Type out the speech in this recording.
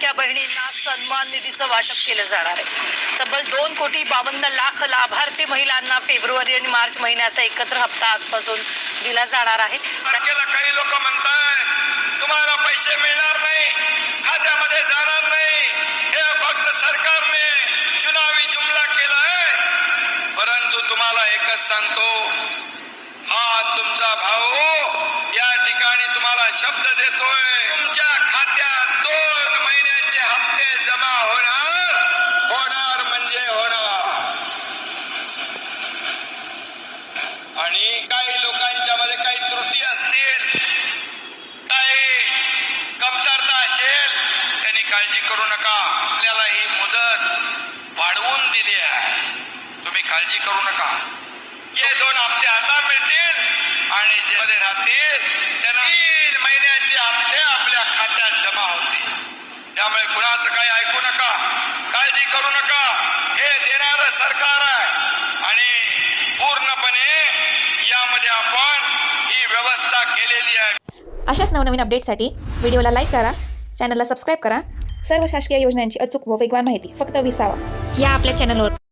लाडक्या बहिणींना सन्मान निधीचं वाटप केलं जाणार आहे. तब्बल 2,52,00,000 लाभार्थी महिलांना फेब्रुवारी आणि मार्च महिन्याचा एकत्र हप्ता आजपासून दिला जाणार आहे. काही लोक म्हणतात तुम्हाला पैसे मिळणार नाही, खात्यामध्ये जाणार नाही, हे फक्त सरकारने चुनावी जुमला केलाय. परंतु तुम्हाला एकच सांगतो, हा तुमचा भाऊ या ठिकाणी तुम्हाला शब्द देतोय, तुमच्या खात्यात 2 महिन्याचे हप्ते जमा होणार म्हणजे होणार. आणि काही लोकांच्या मध्ये काही त्रुटी असतील, काही कमतरता असेल, त्यांनी काळजी करू नका. आपल्याला ही मुदत वाढवून दिली आहे, तुम्ही काळजी करू नका. हे 2 हप्ते आता मिळतील आणि जे मध्ये राहतील त्यांना 3 महिन्याचे हप्ते आपल्या खात्यात जमा होतील. त्यामुळे कुणाचं काही ऐकू नका, काळजी करू नका. हे देणारं सरकार आहे आणि पूर्णपणे यामध्ये आपण ही व्यवस्था केलेली आहे. अशाच नवनवीन अपडेटसाठी व्हिडिओला लाईक करा, चॅनलला सबस्क्राईब करा. सर्व शासकीय योजनांची अचूक व वेगवान माहिती फक्त विसावा या आपल्या चॅनलवर.